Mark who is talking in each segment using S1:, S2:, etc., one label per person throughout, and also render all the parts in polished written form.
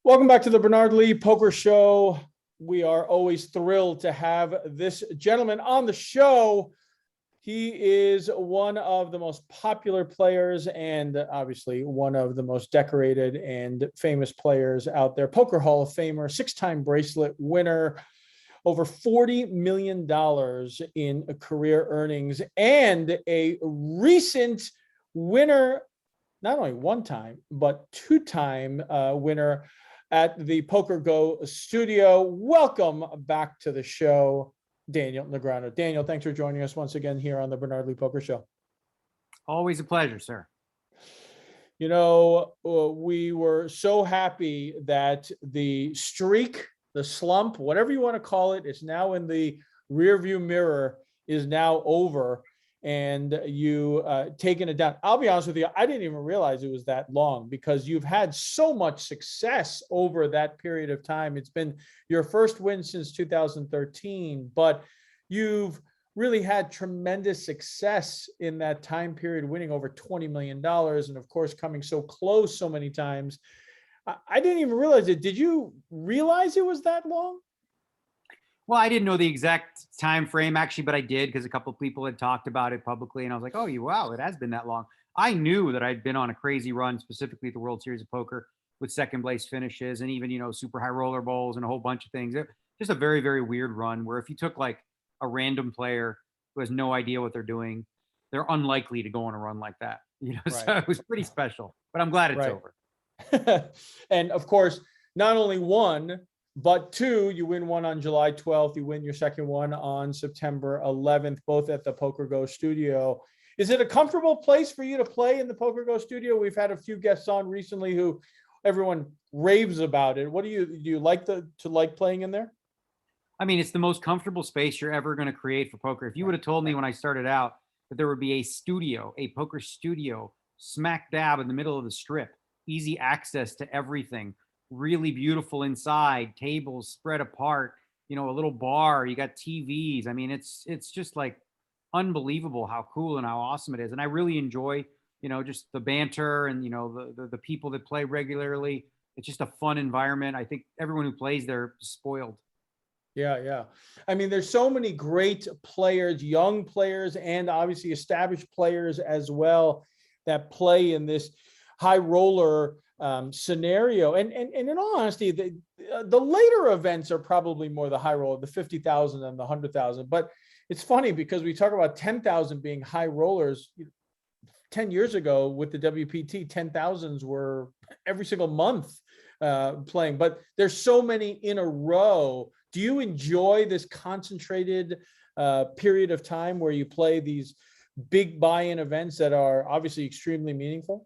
S1: Welcome back to the Bernard Lee Poker Show. We are always thrilled to have this gentleman on the show. He is one of the most popular players and obviously one of the most decorated and famous players out there. Poker Hall of Famer, six-time bracelet winner, over $40 million in career earnings, and a recent winner, not only one time, but two-time winner at the PokerGo Studio. Welcome back to the show, Daniel Negreanu. Daniel, thanks for joining us once again here on the Bernard Lee Poker Show.
S2: Always a pleasure, sir.
S1: You know, we were so happy that the streak, the slump, whatever you want to call it, is now in the rearview mirror, is now over. And you taking it down. I'll be honest with you, I didn't even realize it was that long because you've had so much success over that period of time. It's been your first win since 2013, but you've really had tremendous success in that time period, winning over $20 million. And of course, coming so close so many times. I didn't even realize it. Did you realize it was that long?
S2: Well, I didn't know the exact time frame actually, but I did because a couple of people had talked about it publicly, and I was like, "Oh, wow, it has been that long." I knew that I'd been on a crazy run, specifically at the World Series of Poker, with second place finishes, and even super high roller bowls and a whole bunch of things. Just a very, very weird run where if you took like a random player who has no idea what they're doing, they're unlikely to go on a run like that.
S1: Right.
S2: So it was pretty special. But I'm glad it's over.
S1: And of course, not only one, but two, you win one on July 12th. You win your second one on September 11th, both at the PokerGo Studio. Is it a comfortable place for you to play in the PokerGo Studio? We've had a few guests on recently who everyone raves about it. What do you like to like playing in there?
S2: I mean, it's the most comfortable space you're ever going to create for poker. If you would have told me when I started out that there would be a studio, a poker studio, smack dab in the middle of the strip, easy access to everything, really beautiful inside, tables spread apart, a little bar, you got TVs. I mean, it's just like unbelievable how cool and how awesome it is. And I really enjoy, just the banter and, the people that play regularly. It's just a fun environment. I think everyone who plays there is spoiled.
S1: Yeah. I mean, there's so many great players, young players, and obviously established players as well that play in this high roller scenario. And in all honesty, the later events are probably more the high roller, the 50,000 and the 100,000. But it's funny because we talk about 10,000 being high rollers. 10 years ago with the WPT, 10,000s were every single month playing, but there's so many in a row. Do you enjoy this concentrated period of time where you play these big buy-in events that are obviously extremely meaningful?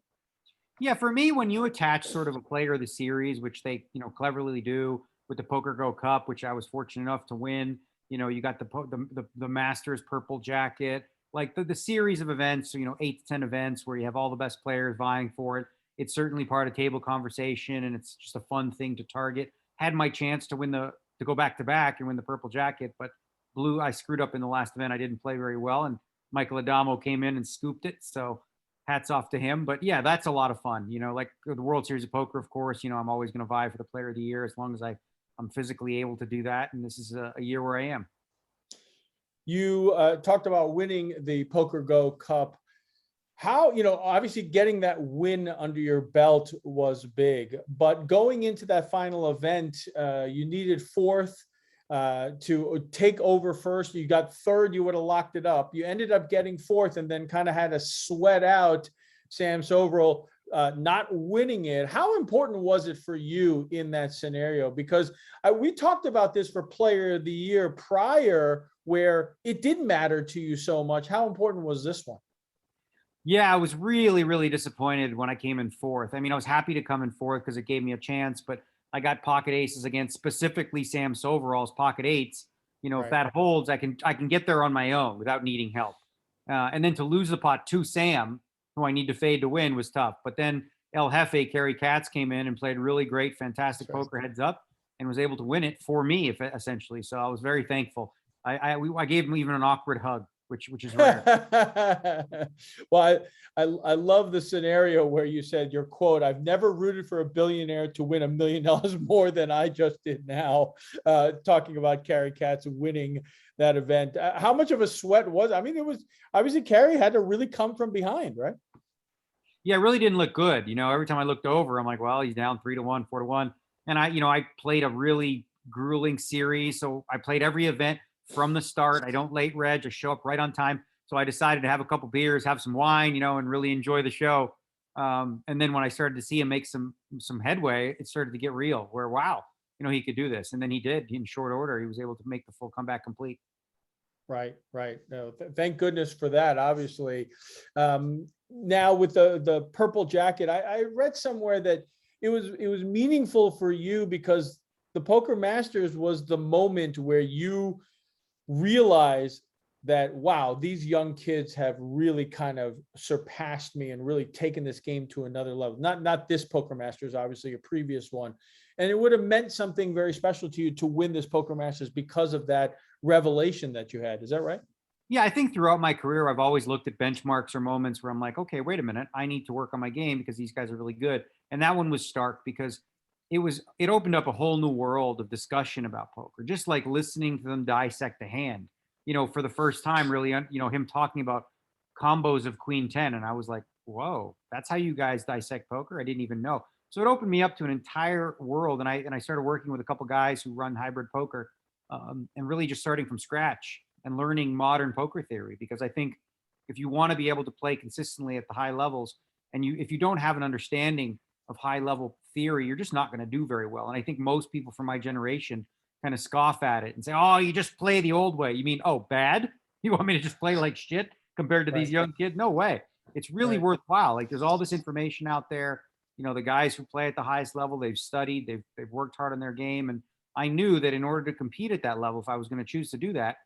S2: Yeah, for me, when you attach sort of a player of the series, which they, cleverly do with the PokerGo Cup, which I was fortunate enough to win, you got the Masters purple jacket, like the series of events, 8 to 10 events where you have all the best players vying for it. It's certainly part of table conversation, and it's just a fun thing to target. Had my chance to go back to back and win the purple jacket, but I screwed up in the last event. I didn't play very well, and Michael Adamo came in and scooped it. So hats off to him. But yeah, that's a lot of fun. Like the World Series of Poker, of course, I'm always going to vie for the player of the year as long as I'm physically able to do that. And this is a year where I am.
S1: You talked about winning the PokerGo Cup. How, obviously getting that win under your belt was big, but going into that final event, you needed fourth to take over first. You got third, you would have locked it up. You ended up getting fourth and then kind of had to sweat out Sam Soverel not winning it. How important was it for you in that scenario? Because we talked about this for player of the year prior, where it didn't matter to you so much. How important was this one?
S2: Yeah, I was really, really disappointed when I came in fourth. I mean, I was happy to come in fourth because it gave me a chance, but I got pocket aces against specifically Sam Soverall's pocket eights.
S1: Right.
S2: If that holds, I can get there on my own without needing help. And then to lose the pot to Sam, who I need to fade to win, was tough. But then El Jefe, Kerry Katz, came in and played really great, fantastic poker heads up and was able to win it for me, essentially. So I was very thankful. I gave him even an awkward hug. which is rare.
S1: Well, I love the scenario where you said your quote, "I've never rooted for a billionaire to win $1 million more than I just did now," talking about Carrie Katz winning that event. How much of a sweat was, I mean, it was obviously Carrie had to really come from behind, right?
S2: Yeah, it really didn't look good. Every time I looked over, I'm like, well, he's down 3-1, 4-1. And I played a really grueling series. So I played every event from the start. I don't late reg, I show up right on time. So I decided to have a couple beers, have some wine, and really enjoy the show. And then when I started to see him make some headway, it started to get real where, wow, he could do this. And then he did in short order. He was able to make the full comeback complete.
S1: Right. No, thank goodness for that, obviously. Now with the purple jacket, I read somewhere that it was meaningful for you because the Poker Masters was the moment where you realized that, wow, these young kids have really kind of surpassed me and really taken this game to another level. Not this Poker Masters, obviously a previous one. And it would have meant something very special to you to win this Poker Masters because of that revelation that you had. Is that right?
S2: Yeah, I think throughout my career, I've always looked at benchmarks or moments where I'm like, okay, wait a minute, I need to work on my game because these guys are really good. And that one was stark because it opened up a whole new world of discussion about poker, just like listening to them dissect a hand, for the first time, really, him talking about combos of Queen 10. And I was like, whoa, that's how you guys dissect poker? I didn't even know. So it opened me up to an entire world. And I started working with a couple guys who run hybrid poker, and really just starting from scratch and learning modern poker theory. Because I think if you want to be able to play consistently at the high levels, and if you don't have an understanding of high level theory, you're just not going to do very well. And I think most people from my generation kind of scoff at it and say, oh, you just play the old way. You mean, oh, bad? You want me to just play like shit compared to these young kids? No way. It's really worthwhile. Like there's all this information out there. The guys who play at the highest level, they've studied, they've worked hard on their game. And I knew that in order to compete at that level, if I was going to choose to do that,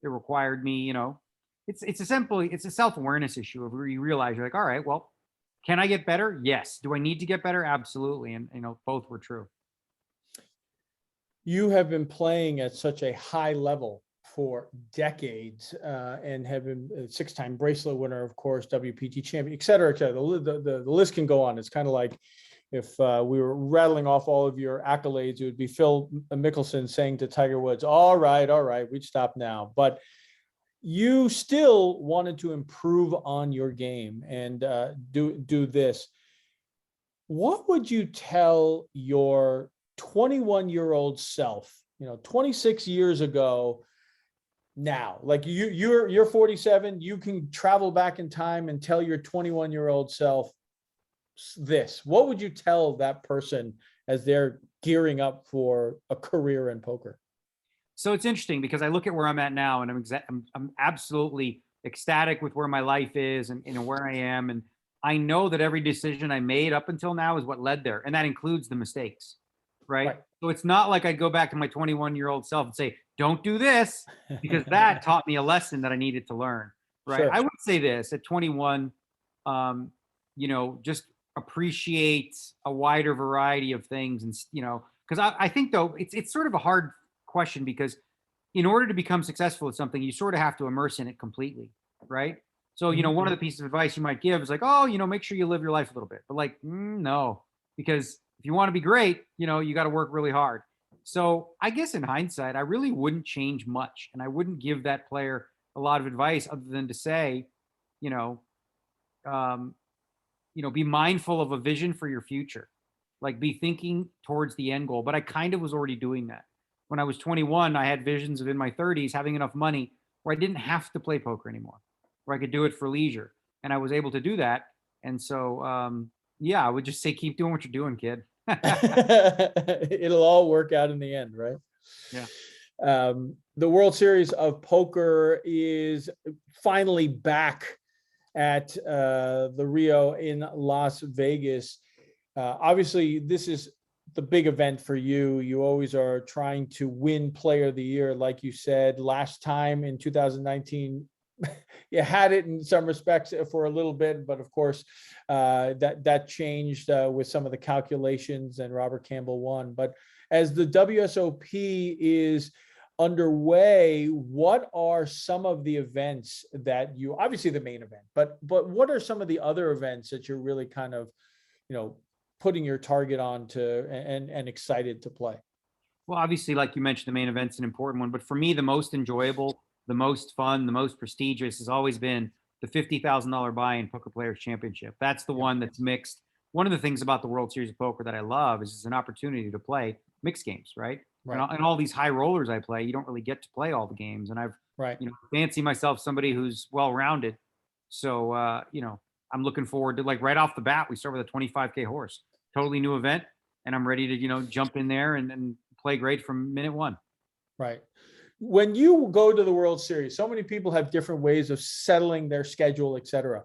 S2: it required me, it's a self-awareness issue of where you realize you're like, all right, well, can I get better? Yes. Do I need to get better? Absolutely. And, both were true.
S1: You have been playing at such a high level for decades, and have been a 6-time bracelet winner, of course, WPT champion, et cetera, et cetera. The list can go on. It's kind of like if we were rattling off all of your accolades, it would be Phil Mickelson saying to Tiger Woods, all right, we'd stop now. But you still wanted to improve on your game and do this. What would you tell your 21-year-old self, 26 years ago now? Like you're 47, you can travel back in time and tell your 21-year-old self this. What would you tell that person as they're gearing up for a career in poker?
S2: So it's interesting because I look at where I'm at now and I'm absolutely ecstatic with where my life is and where I am. And I know that every decision I made up until now is what led there. And that includes the mistakes, right? So it's not like I go back to my 21-year-old self and say, don't do this, because that taught me a lesson that I needed to learn, right? Sure. I would say this at 21, just appreciate a wider variety of things. And, because I think though, it's sort of a hard question because in order to become successful at something, you sort of have to immerse in it completely, right? So, one of the pieces of advice you might give is like, oh, make sure you live your life a little bit, but like, no, because if you want to be great, you got to work really hard. So I guess in hindsight, I really wouldn't change much. And I wouldn't give that player a lot of advice other than to say, be mindful of a vision for your future, like be thinking towards the end goal. But I kind of was already doing that. When I was 21, I had visions of in my 30s having enough money where I didn't have to play poker anymore, where I could do it for leisure. And I was able to do that. And so, I would just say, keep doing what you're doing, kid.
S1: It'll all work out in the end, right?
S2: Yeah.
S1: The World Series of Poker is finally back at the Rio in Las Vegas. Obviously, this is the big event for you. You always are trying to win Player of the Year, like you said. Last time in 2019, you had it in some respects for a little bit, but of course, that changed with some of the calculations, and Robert Campbell won. But as the WSOP is underway, what are some of the events that you, obviously the main event, but what are some of the other events that you're really kind of, putting your target on to and excited to play?
S2: Well, obviously, like you mentioned, the main event's an important one, but for me, the most enjoyable, the most fun, the most prestigious has always been the $50,000 buy-in Poker Players Championship. That's the one that's mixed. One of the things about the World Series of Poker that I love is it's an opportunity to play mixed games, right?
S1: Right.
S2: And all these high rollers I play, you don't really get to play all the games. And I've,
S1: Right.
S2: fancy myself somebody who's well-rounded. So, I'm looking forward to, like, right off the bat, we start with a 25K horse, totally new event. And I'm ready to, jump in there and play great from minute one.
S1: Right. When you go to the World Series, so many people have different ways of settling their schedule, et cetera.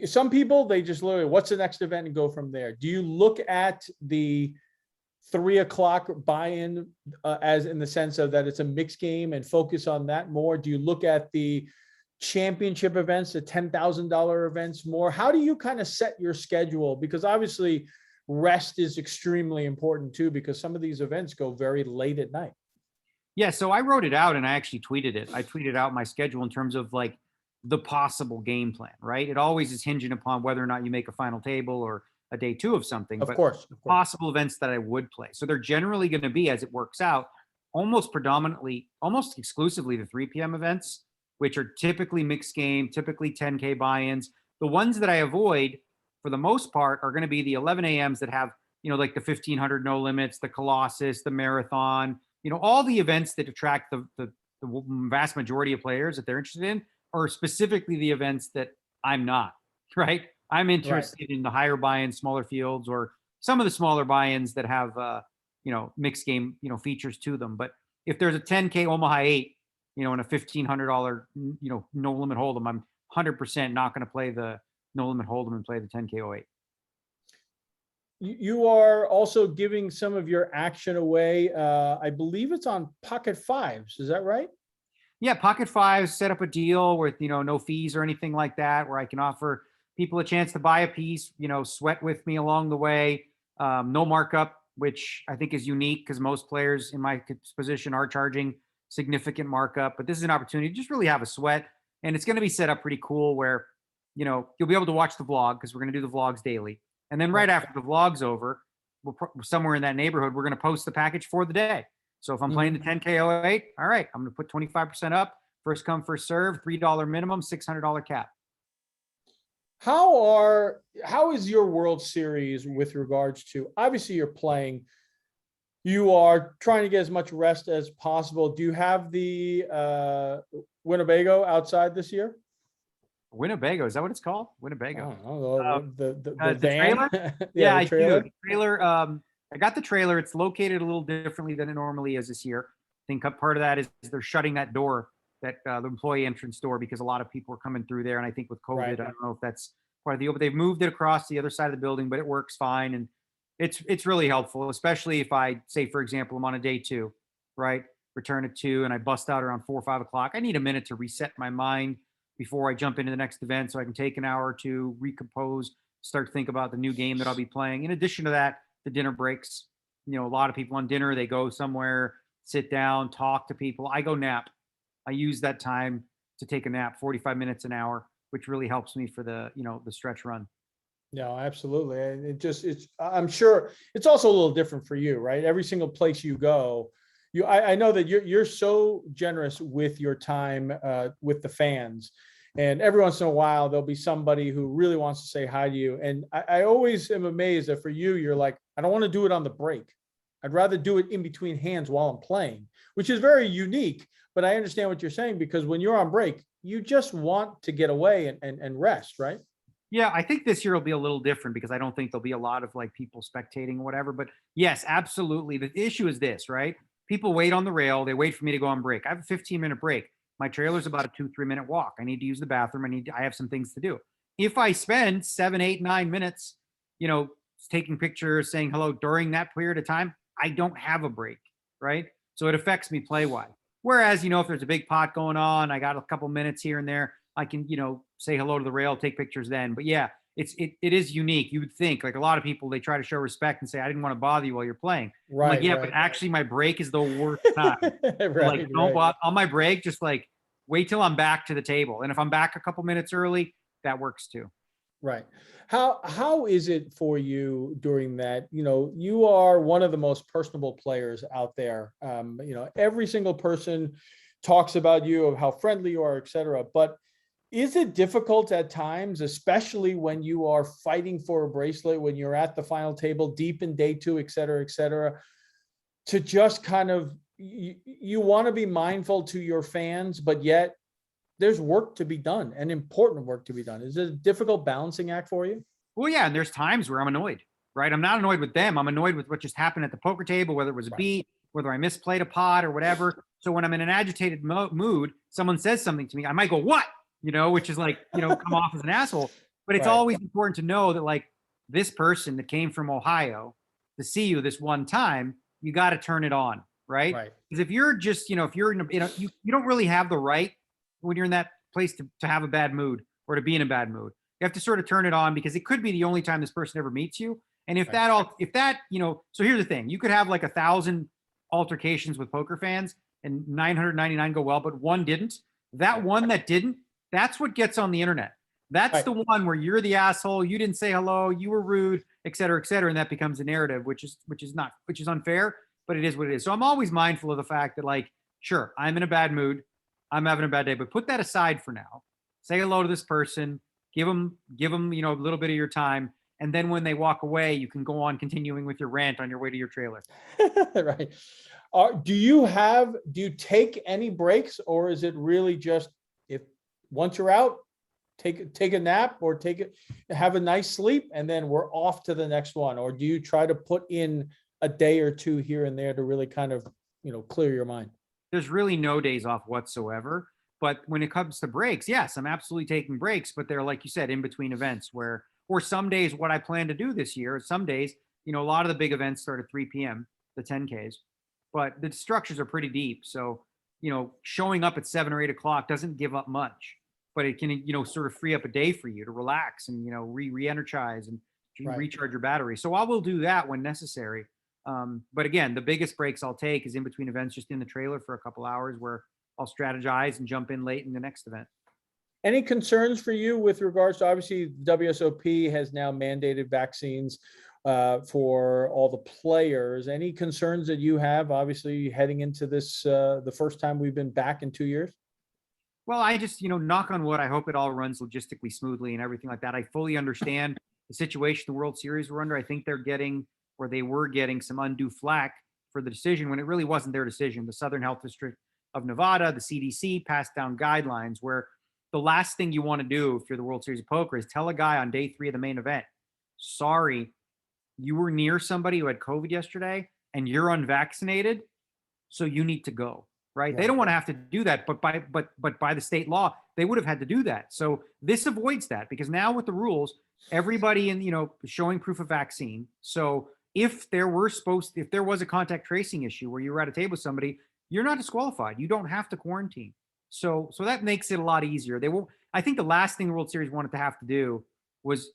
S1: Some people, they just literally, what's the next event and go from there. Do you look at the 3:00 buy-in as in the sense of that it's a mixed game and focus on that more? Do you look at the championship events, the $10,000 events more? How do you kind of set your schedule? Because obviously rest is extremely important too, because some of these events go very late at night.
S2: Yeah, so I wrote it out and I actually tweeted it. I tweeted out my schedule in terms of like the possible game plan, right? It always is hinging upon whether or not you make a final table or a day two of something,
S1: Of
S2: but
S1: course.
S2: possible events that I would play. So they're generally going to be, as it works out, almost predominantly, almost exclusively the 3 p.m. events, which are typically mixed game, typically 10K buy-ins. The ones that I avoid for the most part are going to be the 11 a.m.s that have, like the 1500 no limits, the Colossus, the Marathon, all the events that attract the vast majority of players that they're interested in, or specifically the events that I'm not, right? I'm interested in the higher buy-ins, smaller fields, or some of the smaller buy-ins that have, mixed game, features to them. But if there's a 10K Omaha 8, and a $1,500, no limit hold'em, I'm 100% not going to play the no limit hold'em and play the 10K 08.
S1: You are also giving some of your action away. I believe it's on Pocket Fives. Is that right?
S2: Yeah, Pocket Fives set up a deal with, no fees or anything like that, where I can offer people a chance to buy a piece, sweat with me along the way. No markup, which I think is unique because most players in my position are charging significant markup. But this is an opportunity to just really have a sweat. And it's going to be set up pretty cool where, you'll be able to watch the vlog because we're going to do the vlogs daily. And then right after the vlog's over, somewhere in that neighborhood, we're going to post the package for the day. So if I'm playing the 10K 08, all right, I'm going to put 25% up, first come, first serve, $3 minimum, $600 cap.
S1: How is your World Series with regards to, obviously you're playing, you are trying to get as much rest as possible. Do you have the Winnebago outside this year?
S2: Winnebago, is that what it's called? Winnebago.
S1: I don't know, the van.
S2: Trailer?
S1: Yeah,
S2: I
S1: the trailer.
S2: do. The trailer. I got the trailer. It's located a little differently than it normally is this year. I think part of that is they're shutting that door, that the employee entrance door, because a lot of people are coming through there. And I think with COVID, I don't know if that's part of the deal, but they've moved it across the other side of the building, but it works fine. And it's really helpful, especially if I say, for example, I'm on a day 2, right? Return at 2 and I bust out around 4 or 5 o'clock. I need a minute to reset my mind before I jump into the next event, so I can take an hour or two, recompose, start to think about the new game that I'll be playing. In addition to that, the dinner breaks. A lot of people on dinner, they go somewhere, sit down, talk to people. I go nap. I use that time to take a nap, 45 minutes, an hour, which really helps me for the, the stretch run.
S1: No, absolutely. And I'm sure it's also a little different for you, right? Every single place you go, I know that you're so generous with your time with the fans, and every once in a while there'll be somebody who really wants to say hi to you. And I always am amazed that for you, you're like, I don't want to do it on the break. I'd rather do it in between hands while I'm playing, which is very unique. But I understand what you're saying, because when you're on break, you just want to get away and rest, right?
S2: Yeah, I think this year will be a little different because I don't think there'll be a lot of like people spectating or whatever. But yes, absolutely. The issue is this, right? People wait on the rail. They wait for me to go on break. I have a 15-minute break. My trailer's about a 2-3 minute walk. I need to use the bathroom. I have some things to do. If I spend 7, 8, 9 minutes, taking pictures, saying hello during that period of time, I don't have a break, right? So it affects me play-wise. Whereas, if there's a big pot going on, I got a couple minutes here and there, I can, say hello to the rail, take pictures then. But yeah, it is unique. You would think, like, a lot of people, they try to show respect and say, I didn't want to bother you while you're playing. I'm like,
S1: Right,
S2: yeah, but
S1: right.
S2: actually my break is the worst time. So, like,
S1: Right,
S2: don't
S1: right.
S2: bother on my break. Just like wait till I'm back to the table. And if I'm back a couple minutes early, that works too.
S1: Right. How is it for you during that? You know, you are one of the most personable players out there. You know, every single person talks about you, of how friendly you are, et cetera. But is it difficult at times, especially when you are fighting for a bracelet, when you're at the final table, deep in day two, et cetera, to just kind of, you want to be mindful to your fans, but yet there's work to be done and important work to be done. Is it a difficult balancing act for you?
S2: Well, yeah, and there's times where I'm annoyed, right? I'm not annoyed with them. I'm annoyed with what just happened at the poker table, whether it was a
S1: Right.
S2: beat, whether I misplayed a pot or whatever. So when I'm in an agitated mood, someone says something to me, I might go, "What?" Which is like, come off as an asshole. But it's
S1: Right.
S2: always important to know that, like, this person that came from Ohio to see you this one time, you got to turn it on, right?
S1: Right.
S2: Because if you're just, if you're in you don't really have the right when you're in that place to have a bad mood or to be in a bad mood. You have to sort of turn it on, because it could be the only time this person ever meets you. And if
S1: Right.
S2: so here's the thing: you could have like 1,000 altercations with poker fans, and 999 go well, but one didn't. That one that didn't, that's what gets on the internet. That's
S1: Right.
S2: the one where you're the asshole. You didn't say hello. You were rude, et cetera, et cetera, and that becomes a narrative, which is unfair, but it is what it is. So I'm always mindful of the fact that, like, sure, I'm in a bad mood, I'm having a bad day, but put that aside for now. Say hello to this person, give them, a little bit of your time. And then when they walk away, you can go on continuing with your rant on your way to your trailer.
S1: Right. Do you take any breaks, or is it really just, if once you're out, take a nap, or have a nice sleep, and then we're off to the next one? Or do you try to put in a day or two here and there to really kind of, clear your mind?
S2: There's really no days off whatsoever. But when it comes to breaks, yes, I'm absolutely taking breaks, but they're, like you said, in between events, or some days, what I plan to do this year, some days, a lot of the big events start at 3 p.m., the 10Ks, but the structures are pretty deep. So, showing up at 7 or 8 o'clock doesn't give up much, but it can, sort of free up a day for you to relax and, re-energize and
S1: Right.
S2: recharge your battery. So I will do that when necessary. But again, the biggest breaks I'll take is in between events, just in the trailer for a couple hours, where I'll strategize and jump in late in the next event.
S1: Any concerns for you with regards to, obviously, WSOP has now mandated vaccines for all the players. Any concerns that you have, obviously, heading into this, the first time we've been back in 2 years?
S2: Well, I just, knock on wood, I hope it all runs logistically smoothly and everything like that. I fully understand the situation the World Series were under. I think they were getting some undue flack for the decision when it really wasn't their decision. The Southern Health District of Nevada, the CDC, passed down guidelines where the last thing you want to do if you're the World Series of Poker is tell a guy on day 3 of the main event, sorry, you were near somebody who had COVID yesterday and you're unvaccinated, so you need to go. Right? They don't want to have to do that, but by the state law, they would have had to do that. So this avoids that, because now with the rules, everybody showing proof of vaccine. So if there was a contact tracing issue where you were at a table with somebody, you're not disqualified. You don't have to quarantine. So that makes it a lot easier. They won't. I think the last thing the World Series wanted to have to do was,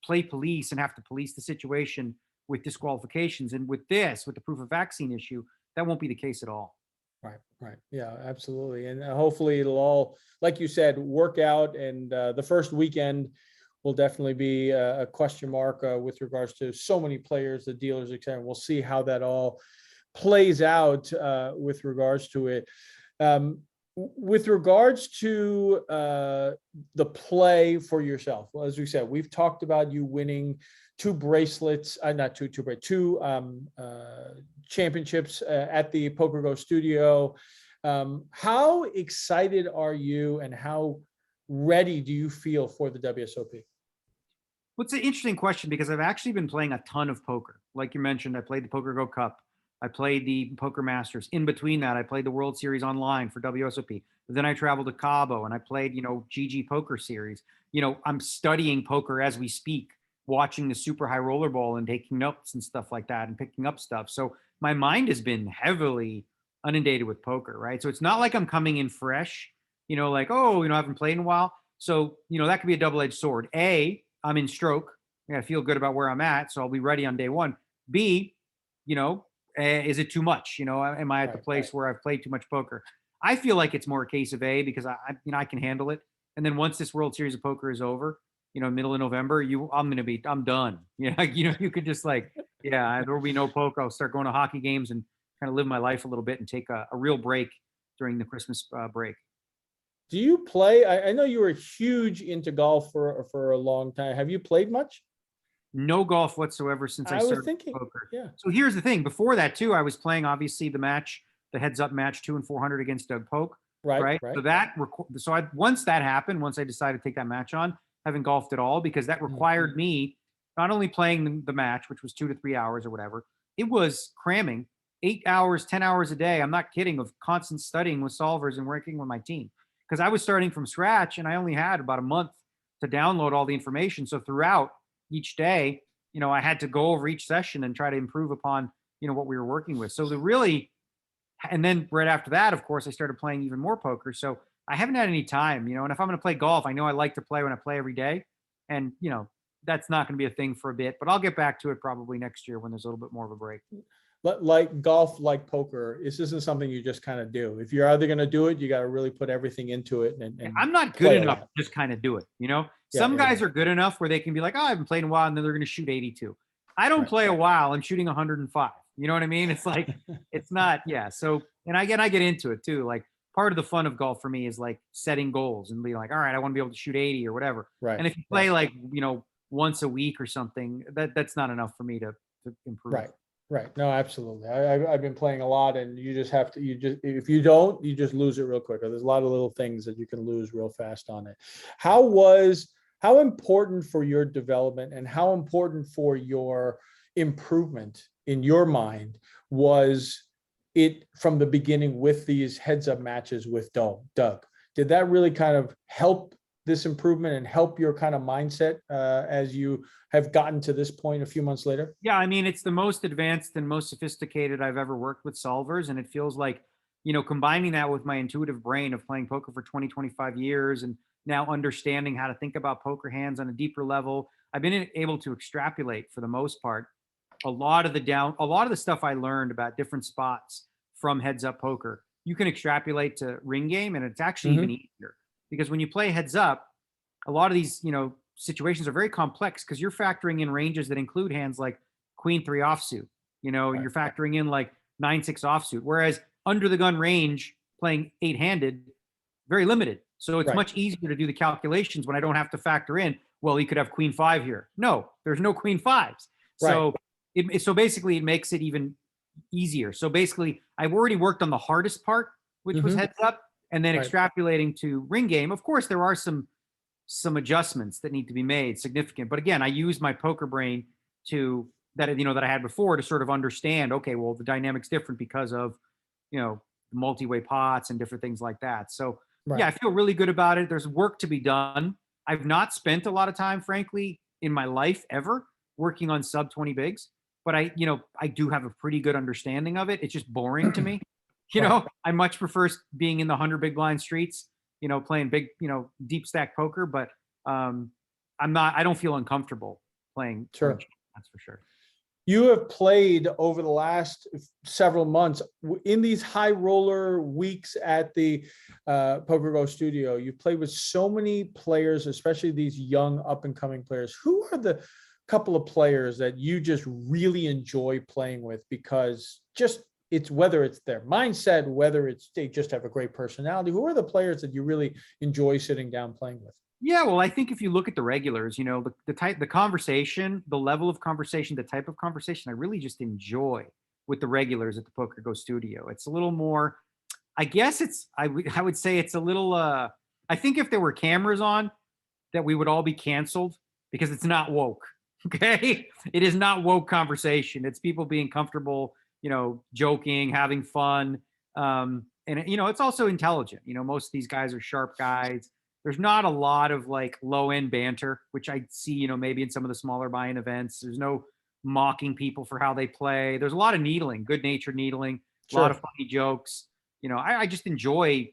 S2: play police and have to police the situation with disqualifications. And with the proof of vaccine issue, that won't be the case at all.
S1: Right, right. Yeah, absolutely. And hopefully it'll all, like you said, work out. And the first weekend will definitely be a question mark with regards to so many players, the dealers, etc. We'll see how that all plays out with regards to it. With regards to the play for yourself, well, as we said, we've talked about you winning 2 bracelets, not two championships at the PokerGo Studio. How excited are you, and how ready do you feel for the WSOP?
S2: Well, it's an interesting question, because I've actually been playing a ton of poker. Like you mentioned, I played the PokerGo Cup. I played the Poker Masters. In between that, I played the World Series online for WSOP. But then I traveled to Cabo and I played, GG Poker Series. I'm studying poker as we speak, watching the Super High Roller Bowl and taking notes and stuff like that and picking up stuff. So my mind has been heavily inundated with poker, right? So it's not like I'm coming in fresh, like, oh, I haven't played in a while. So, that could be a double-edged sword. A, I'm in stroke. I gotta feel good about where I'm at, so I'll be ready on day one. B, you know, is it too much? You know, am I at the
S1: Right,
S2: place
S1: right.
S2: where I've played too much poker? I feel like it's more a case of A because you know, I can handle it. And then once this World Series of Poker is over, you know, middle of November, I'm done. You know, you could just like, yeah, there will be no poker. I'll start going to hockey games and kind of live my life a little bit and take a real break during the Christmas break.
S1: Do you play? I know you were huge into golf for a long time. Have you played much?
S2: No golf whatsoever since I
S1: I was
S2: started
S1: thinking,
S2: poker.
S1: yeah,
S2: So here's the thing. Before that, too, I was playing obviously the match, the heads up match 2 and 400 against Doug Polk,
S1: right,
S2: right?
S1: right.
S2: Once that happened, once I decided to take that match on, haven't golfed at all because that
S1: Mm.
S2: required me not only playing the match, which was 2 to 3 hours or whatever, it was cramming 8 hours, 10 hours a day. I'm not kidding, of constant studying with solvers and working with my team because I was starting from scratch and I only had about a month to download all the information. So throughout each day, you know, I had to go over each session and try to improve upon, you know, what we were working with. So the really, and then right after that, of course, I started playing even more poker. So I haven't had any time, you know, and if I'm going to play golf, I know I like to play when I play every day. And, you know, that's not going to be a thing for a bit, but I'll get back to it probably next year when there's a little bit more of a break.
S1: But like golf, like poker, this isn't something you just kind of do. If you're either going to do it, you got to really put everything into it
S2: Yeah,
S1: and
S2: I'm not good
S1: play a
S2: enough
S1: lot.
S2: to just kind of do it, you know?
S1: Yeah,
S2: Some
S1: yeah, yeah.
S2: guys are good enough where they can be like, oh, I haven't played in a while, and then they're going to shoot 82. I don't
S1: Right.
S2: play a while. I'm shooting 105. You know what I mean? It's like, it's not, yeah. So, and I get into it too. Like part of the fun of golf for me is like setting goals and being like, all right, I want to be able to shoot 80 or whatever.
S1: Right,
S2: And if you play
S1: right,
S2: like, you know, once a week or something, that's not enough for me to improve.
S1: right, right. No, absolutely. I've been playing a lot, and you just have to. You just if you don't, you just lose it real quick. There's a lot of little things that you can lose real fast on it. How important for your development and how important for your improvement in your mind was it from the beginning with these heads up matches with Doug? Did that really kind of help this improvement and help your kind of mindset as you have gotten to this point a few months later?
S2: Yeah, I mean, it's the most advanced and most sophisticated I've ever worked with solvers. And it feels like, you know, combining that with my intuitive brain of playing poker for 20, 25 years and now understanding how to think about poker hands on a deeper level, I've been able to extrapolate for the most part a lot of the stuff I learned about different spots from heads up poker. You can extrapolate to ring game, and it's actually even
S1: Hmm.
S2: easier because when you play heads up, a lot of these, you know, situations are very complex because you're factoring in ranges that include hands like queen three offsuit. You know,
S1: Right,
S2: you're factoring in like 9-6 offsuit. Whereas under the gun range, playing 8-handed, very limited. So it's
S1: right,
S2: much easier to do the calculations when I don't have to factor in, well, he could have queen five here. No, there's no queen fives.
S1: right.
S2: So so basically it makes it even easier. So basically I've already worked on the hardest part, which was
S1: Hmm.
S2: heads up, and then
S1: Right.
S2: extrapolating to ring game. Of course, there are some adjustments that need to be made, significant. But again, I use my poker brain to that you know that I had before to sort of understand. Okay, well, the dynamic's different because of you know multi-way pots and different things like that. So yeah,
S1: Right.
S2: I feel really good about it. There's work to be done. I've not spent a lot of time, frankly, in my life ever working on sub 20 bigs, but I do have a pretty good understanding of it. It's just boring to me.
S1: Right.
S2: I much prefer being in the 100 big blind streets, playing big, deep stack poker, but I don't feel uncomfortable playing
S1: Sure.
S2: cheap, that's for sure.
S1: You have played over the last several months in these high roller weeks at the PokerGo Studio. You played with so many players, especially these young up and coming players. Who are the couple of players that you just really enjoy playing with because just it's whether it's their mindset, whether it's they just have a great personality? Who are the players that you really enjoy sitting down playing with?
S2: Yeah, well, I think if you look at the regulars, the conversation, the level of conversation, the type of conversation I really just enjoy with the regulars at the PokerGo Studio. It's a little more, I guess I would say it's a little, I think if there were cameras on, that we would all be canceled because it's not woke. Okay. It is not woke conversation. It's people being comfortable, joking, having fun. And it's also intelligent. Most of these guys are sharp guys. There's not a lot of like low end banter, which I see, maybe in some of the smaller buy-in events. There's no mocking people for how they play. There's a lot of needling, good natured needling, a lot of
S1: Sure.
S2: funny jokes. I just enjoy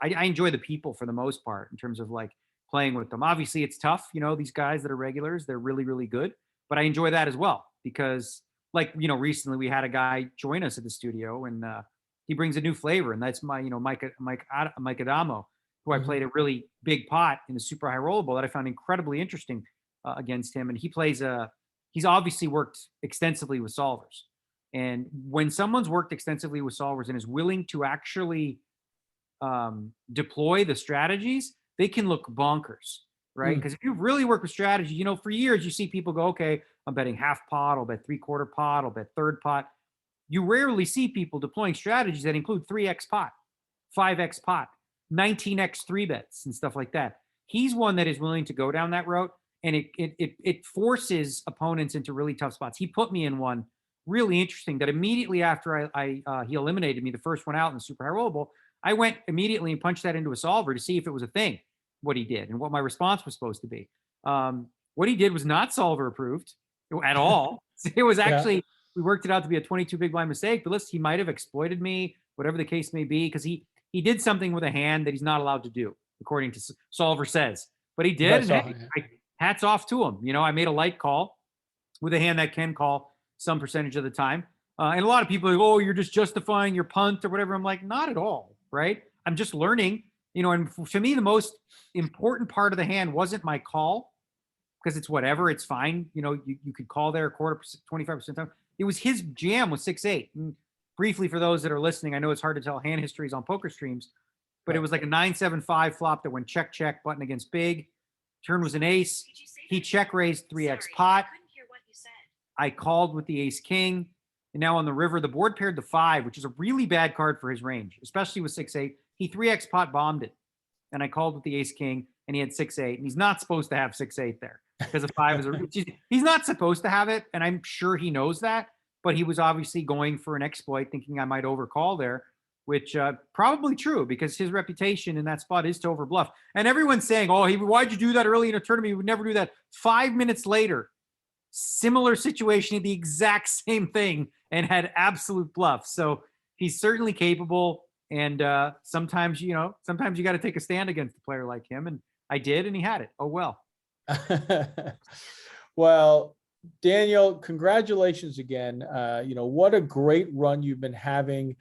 S2: I enjoy the people for the most part in terms of like playing with them. Obviously, it's tough. You know, these guys that are regulars, they're really, really good. But I enjoy that as well because, like, you know, recently we had a guy join us at the studio, and he brings a new flavor, and that's Mike Adamo, who I played a really big pot in the super high rollable that I found incredibly interesting against him. And he's obviously worked extensively with solvers. And when someone's worked extensively with solvers and is willing to actually deploy the strategies, they can look bonkers, right? Because if you really work with strategy, you know, for years you see people go, okay, I'm betting half pot, I'll bet 3/4 pot, I'll bet third pot. You rarely see people deploying strategies that include 3x pot, 5x pot, 19x 3-bets and stuff like that. He's one that is willing to go down that route, and it forces opponents into really tough spots. He put me in one really interesting that immediately after he eliminated me, the first one out in the super high rollable, I went immediately and punched that into a solver to see if it was a thing, what he did and what my response was supposed to be. What he did was not solver approved at all. It was actually, we worked it out to be a 22 big blind mistake, but he might have exploited me, whatever the case may be, because he did something with a hand that he's not allowed to do, according to solver says. But he did, and hats off to him. You know, I made a light call with a hand that can call some percentage of the time. And a lot of people are like, oh, you're just justifying your punt or whatever. I'm like, not at all, right? I'm just learning, you know, and to me, the most important part of the hand wasn't my call, because it's whatever, it's fine. You know, you could call there a quarter, 25% of the time. It was his jam was 6-8. And briefly, for those that are listening, I know it's hard to tell hand histories on poker streams, but it was like a 9-7-5 flop that went check, check, button against big. Turn was an ace. He check raised 3x pot. I called with the ace king. And now on the river, the board paired the 5, which is a really bad card for his range, especially with 6-8. He 3x pot bombed it. And I called with the ace king, and he had 6-8. And he's not supposed to have 6-8 there, because a 5 is he's not supposed to have it. And I'm sure he knows that. But he was obviously going for an exploit, thinking I might overcall there, which probably true, because his reputation in that spot is to overbluff. And everyone's saying, oh, why'd you do that early in a tournament? He would never do that. 5 minutes later, similar situation, the exact same thing, and had absolute bluff. So he's certainly capable. And sometimes you got to take a stand against a player like him. And I did, and he had it. Oh, well.
S1: Well, Daniel, congratulations again. You know, what a great run you've been having,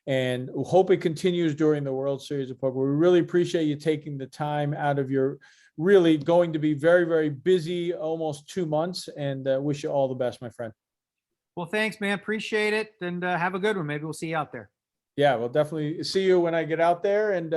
S1: and hope it continues during the World Series of Poker. We really appreciate you taking the time out of your really going to be very, very busy, almost 2 months, and wish you all the best, my friend.
S2: Well, thanks, man. Appreciate it. And have a good one. Maybe we'll see you out there.
S1: Yeah, we'll definitely see you when I get out there. And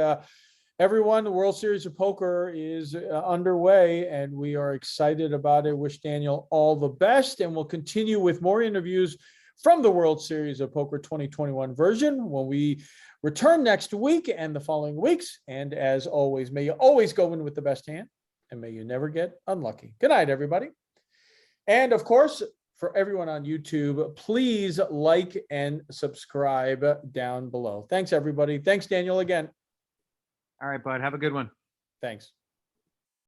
S1: everyone, the World Series of Poker is underway, and we are excited about it. Wish Daniel all the best, and we'll continue with more interviews from the World Series of Poker 2021 version when we return next week and the following weeks. And as always, may you always go in with the best hand, and may you never get unlucky. Good night, everybody. And of course, for everyone on YouTube, please like and subscribe down below. Thanks, everybody. Thanks, Daniel, again.
S2: All right, bud. Have a good one.
S1: Thanks.